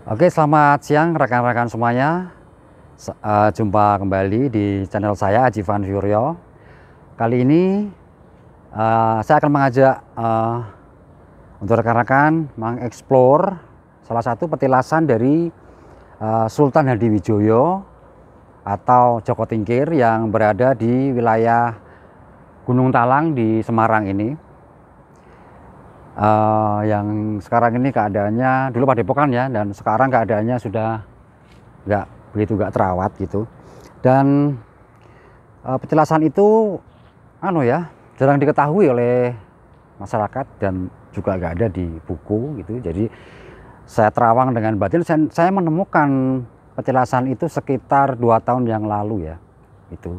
Oke, selamat siang rekan-rekan semuanya. Jumpa kembali di channel saya Ajivan Suryo. Kali ini saya akan mengajak untuk rekan-rekan mengeksplor salah satu petilasan dari Sultan Hadiwijoyo atau Joko Tingkir yang berada di wilayah Gunung Talang di Semarang ini. Yang sekarang ini keadaannya dulu Padepokan ya, dan sekarang keadaannya sudah nggak terawat gitu. Dan petilasan itu jarang diketahui oleh masyarakat dan juga nggak ada di buku gitu. Jadi saya terawang dengan batin, saya menemukan petilasan itu sekitar 2 tahun yang lalu ya, itu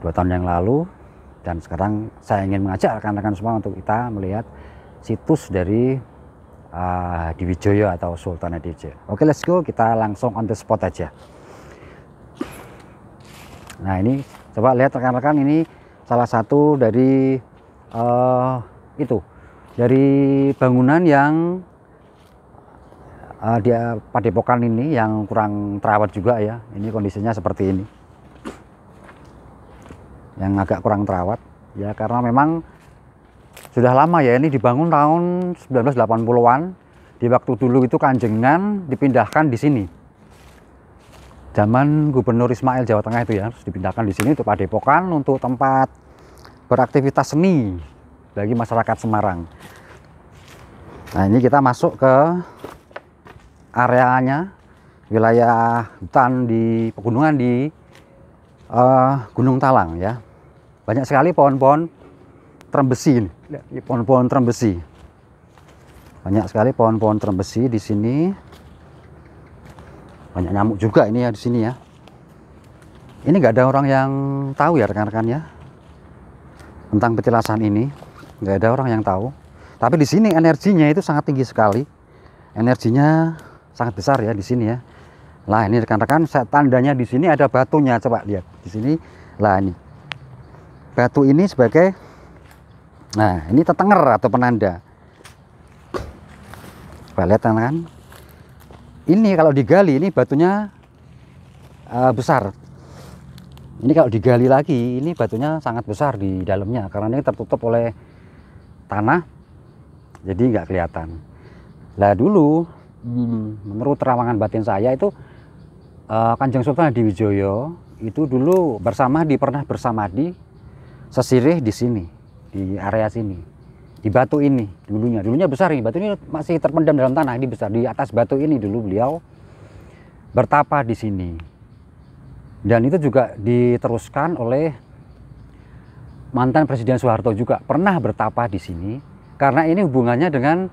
2 tahun yang lalu. Dan sekarang saya ingin mengajak rekan-rekan semua untuk kita melihat situs dari Hadiwijoyo atau Sultan Hadiwijoyo. Oke, let's go, kita langsung on the spot aja. Nah, ini coba lihat rekan-rekan, ini salah satu dari dari bangunan yang di Padepokan ini yang kurang terawat juga ya. Ini kondisinya seperti ini, yang agak kurang terawat ya, karena memang sudah lama ya, ini dibangun tahun 1980-an. Di waktu dulu itu Kanjengan dipindahkan di sini. Zaman Gubernur Ismail Jawa Tengah itu ya, terus dipindahkan di sini untuk Padepokan, untuk tempat beraktivitas seni bagi masyarakat Semarang. Nah, ini kita masuk ke areanya, wilayah hutan di pegunungan di Gunung Talang ya. Banyak sekali pohon-pohon trembesi ini, pohon-pohon trembesi. Banyak sekali pohon-pohon trembesi di sini. Banyak nyamuk juga ini ya di sini ya. Ini nggak ada orang yang tahu ya rekan-rekan ya tentang petilasan ini. Nggak ada orang yang tahu. Tapi di sini energinya itu sangat tinggi sekali. Energinya sangat besar ya di sini ya. Lah, ini rekan-rekan, tandanya di sini ada batunya. Coba lihat di sini. Lah, ini batu ini sebagai, nah, ini tetenger atau penanda. Coba lihat kan, ini kalau digali ini batunya besar. Ini kalau digali lagi ini batunya sangat besar di dalamnya, karena ini tertutup oleh tanah, jadi nggak kelihatan. Lah, dulu menurut terawangan batin saya itu Kanjeng Sultan Hadiwijoyo itu dulu pernah bersamadi sesirih di sini, di area sini, di batu ini. Dulunya besar ini, batu ini masih terpendam dalam tanah, ini besar. Di atas batu ini dulu beliau bertapa di sini. Dan itu juga diteruskan oleh mantan Presiden Soeharto, juga pernah bertapa di sini, karena ini hubungannya dengan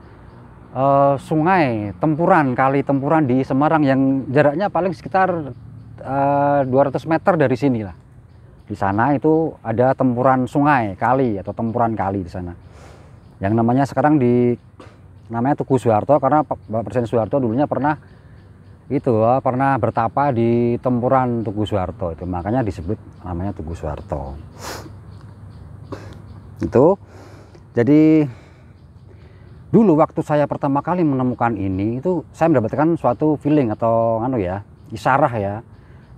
sungai Tempuran, kali Tempuran di Semarang yang jaraknya paling sekitar 200 meter dari sini lah. Di sana itu ada tempuran sungai, kali atau tempuran kali di sana. Yang namanya sekarang namanya Tugu Soeharto, karena Bapak Presiden Soeharto dulunya pernah bertapa di tempuran Tugu Soeharto, itu makanya disebut namanya Tugu Soeharto. Itu jadi dulu waktu saya pertama kali menemukan ini, itu saya mendapatkan suatu feeling atau isyarah ya,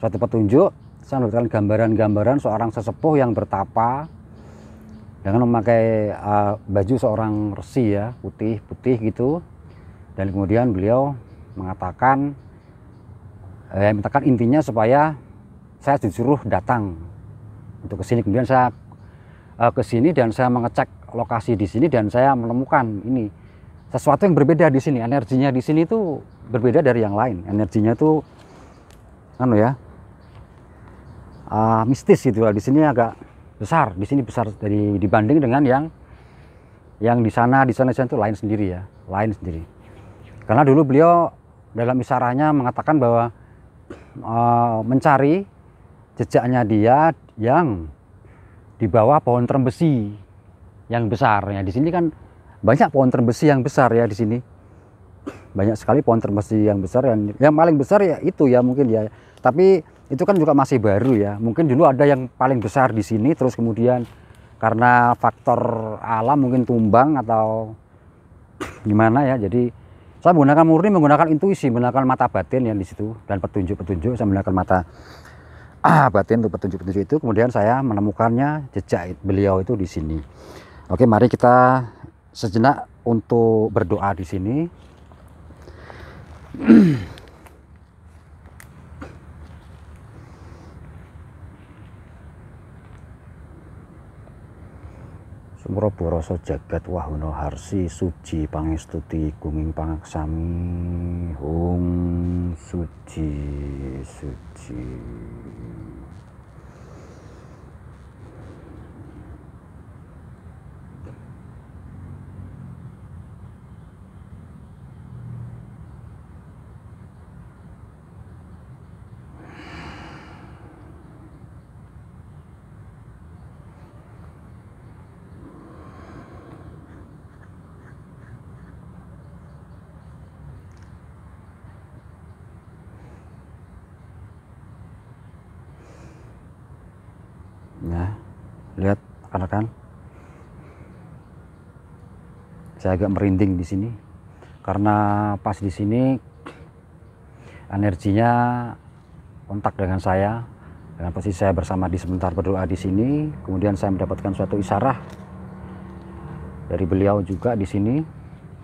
suatu petunjuk. Saya mendapatkan gambaran-gambaran seorang sesepuh yang bertapa dengan memakai baju seorang resi ya, putih gitu. Dan kemudian beliau mengatakan intinya supaya saya disuruh datang untuk ke sini. Kemudian saya ke sini dan saya mengecek lokasi di sini, dan saya menemukan ini sesuatu yang berbeda di sini. Energinya di sini itu berbeda dari yang lain. Energinya itu mistis gitu. Di sini agak besar, di sini besar dibanding dengan yang di sana itu lain sendiri ya, lain sendiri. Karena dulu beliau dalam isyaratnya mengatakan bahwa mencari jejaknya dia yang di bawah pohon trembesi yang besar ya. Di sini kan banyak pohon trembesi yang besar ya di sini. Banyak sekali pohon trembesi yang besar, yang paling besar ya itu ya mungkin ya. Tapi itu kan juga masih baru ya. Mungkin dulu ada yang paling besar di sini, terus kemudian karena faktor alam mungkin tumbang atau gimana ya, jadi Saya menggunakan murni, menggunakan intuisi, menggunakan mata batin yang di situ dan petunjuk-petunjuk. Saya menggunakan mata batin untuk petunjuk-petunjuk itu. Kemudian saya menemukannya jejak beliau itu di sini. Oke, mari kita sejenak untuk berdoa di sini. Sumrobo rasa jagat wahono harsi suci pangestuti guming pangaksami hum suci suci. Nah, lihat rekan-rekan, saya agak merinding di sini karena pas di sini energinya kontak dengan saya, dengan posisi saya bersama di sebentar berdoa di sini. Kemudian saya mendapatkan suatu isyarat dari beliau juga di sini.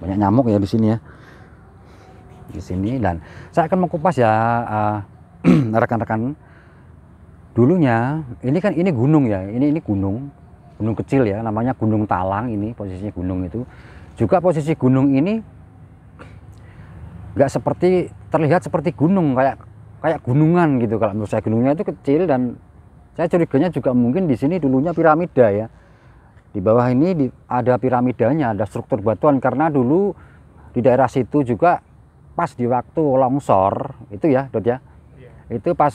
Banyak nyamuk ya di sini ya, di sini. Dan saya akan mengupas ya rekan-rekan. Dulunya ini gunung ya, ini gunung kecil ya, namanya Gunung Talang. Ini posisinya gunung itu juga, posisi gunung ini nggak seperti terlihat seperti gunung, kayak gunungan gitu. Kalau menurut saya gunungnya itu kecil, dan saya curiganya juga mungkin di sini dulunya piramida ya. Di bawah ini ada piramidanya, ada struktur batuan, karena dulu di daerah situ juga pas di waktu longsor itu ya, Dot ya. Itu pas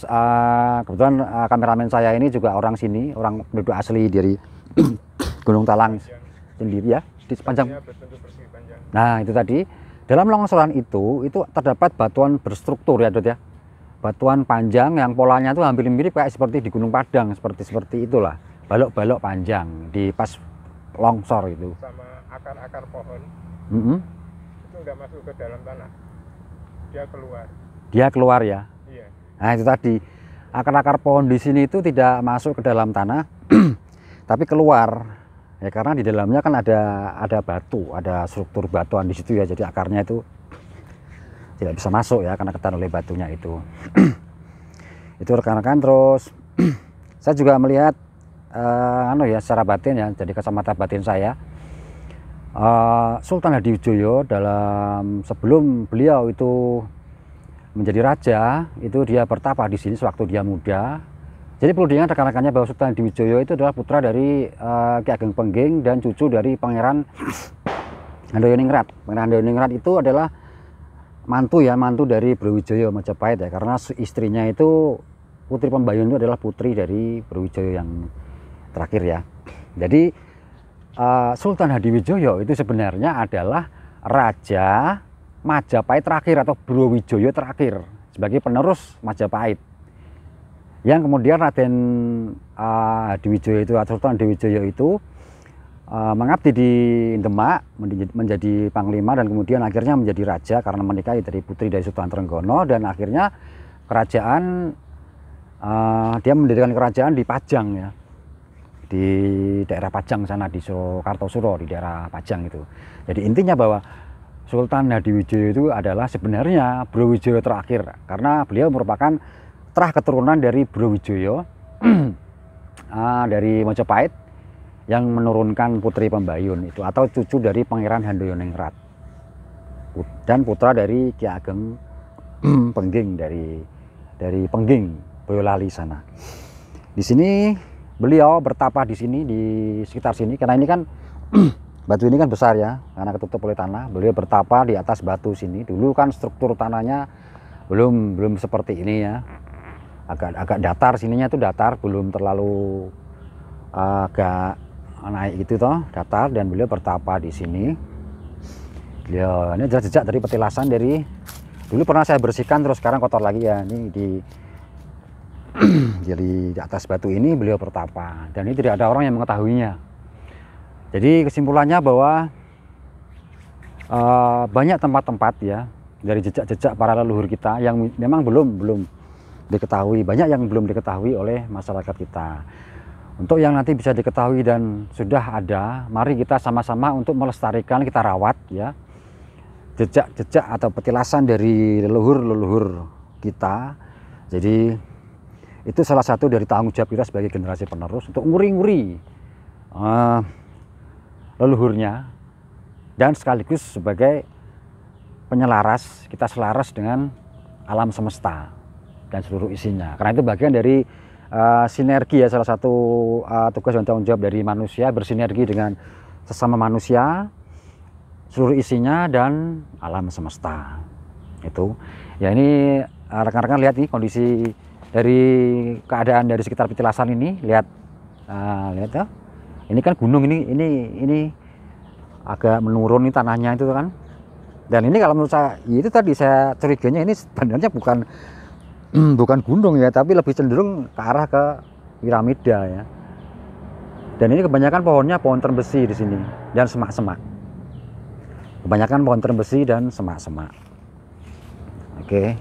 kebetulan kameramen saya ini juga orang sini, orang penduduk asli dari Gunung Talang sendiri ya, di sepanjang. Nah, itu tadi dalam longsoran itu terdapat batuan berstruktur ya, Dot ya. Batuan panjang yang polanya itu hampir mirip kayak seperti di Gunung Padang, seperti itulah. Balok-balok panjang di pas longsor itu. Sama akar-akar pohon. Itu nggak masuk ke dalam tanah. Dia keluar. Dia keluar ya. Iya. Nah, itu tadi akar-akar pohon di sini itu tidak masuk ke dalam tanah, tapi keluar ya, karena di dalamnya kan ada batu, ada struktur batuan di situ ya. Jadi akarnya itu tidak bisa masuk ya, karena ketahan oleh batunya itu. Itu rekan-rekan. Terus saya juga melihat ya secara batin ya, jadi kacamata batin saya, Sultan Hadiwijoyo sebelum beliau itu menjadi raja, itu dia bertapa di sini sewaktu dia muda. Jadi perlu diingat rekan-rekannya bahwa Sultan Hadiwijoyo itu adalah putra dari Ki Ageng Pengging dan cucu dari Pangeran Handayoningrat. Pangeran Handayoningrat itu adalah mantu dari Brawijaya Majapahit ya, karena istrinya itu Putri Pembayun itu adalah putri dari Brawijaya yang terakhir ya. Jadi Sultan Hadiwijoyo itu sebenarnya adalah raja Majapahit terakhir atau Brawijaya terakhir sebagai penerus Majapahit, yang kemudian Raden Hadiwijoyo itu atau Sultan Hadiwijoyo itu mengabdi di Demak menjadi panglima, dan kemudian akhirnya menjadi raja karena menikahi dari putri dari Sultan Trenggono, dan akhirnya kerajaan dia mendirikan kerajaan di Pajang ya, di daerah Pajang sana, di Kartosuro, di daerah Pajang itu. Jadi intinya bahwa Sultan Hadiwijoyo itu adalah sebenarnya Brawijaya terakhir, karena beliau merupakan terah keturunan dari Brawijaya dari Majapahit yang menurunkan Putri Pembayun itu, atau cucu dari Pangeran Handayoningrat dan putra dari Ki Ageng Pengging dari Pengging Boyolali sana. Di sini beliau bertapa di sini, di sekitar sini, karena ini kan batu ini kan besar ya, karena ketutup oleh tanah. Beliau bertapa di atas batu sini. Dulu kan struktur tanahnya belum seperti ini ya, agak datar, sininya itu datar, belum terlalu agak naik gitu toh, datar. Dan beliau bertapa di sini. Beliau ini jejak dari petilasan, dari dulu pernah saya bersihkan, terus sekarang kotor lagi ya. Ini di atas batu ini beliau bertapa, dan ini tidak ada orang yang mengetahuinya. Jadi kesimpulannya bahwa banyak tempat-tempat ya dari jejak-jejak para leluhur kita yang memang belum diketahui, banyak yang belum diketahui oleh masyarakat kita. Untuk yang nanti bisa diketahui dan sudah ada, mari kita sama-sama untuk melestarikan, kita rawat ya jejak-jejak atau petilasan dari leluhur-leluhur kita. Jadi itu salah satu dari tanggung jawab kita sebagai generasi penerus untuk nguri-nguri leluhurnya, dan sekaligus sebagai penyelaras, kita selaras dengan alam semesta dan seluruh isinya. Karena itu bagian dari sinergi ya, salah satu tugas dan tanggung jawab dari manusia, bersinergi dengan sesama manusia, seluruh isinya dan alam semesta. Itu ya, ini rekan-rekan lihat nih kondisi dari keadaan dari sekitar petilasan ini, lihat lihat ya. Ini kan gunung, ini agak menurun nih tanahnya itu kan. Dan ini kalau menurut saya, itu tadi saya curiganya ini sebenarnya bukan gunung ya, tapi lebih cenderung ke arah ke piramida ya. Dan ini kebanyakan pohonnya pohon terbesi di sini dan semak-semak. Kebanyakan pohon terbesi dan semak-semak. Oke,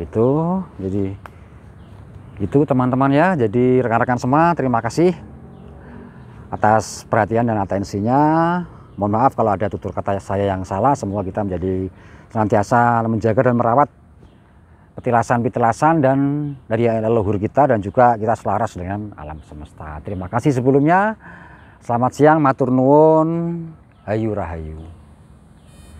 itu jadi itu teman-teman ya. Jadi rekan-rekan semua, terima kasih atas perhatian dan atensinya. Mohon maaf kalau ada tutur kata saya yang salah. Semua kita menjadi senantiasa menjaga dan merawat petilasan-petilasan dan dari leluhur kita, dan juga kita selaras dengan alam semesta. Terima kasih sebelumnya. Selamat siang, matur nuwun, hayu rahayu.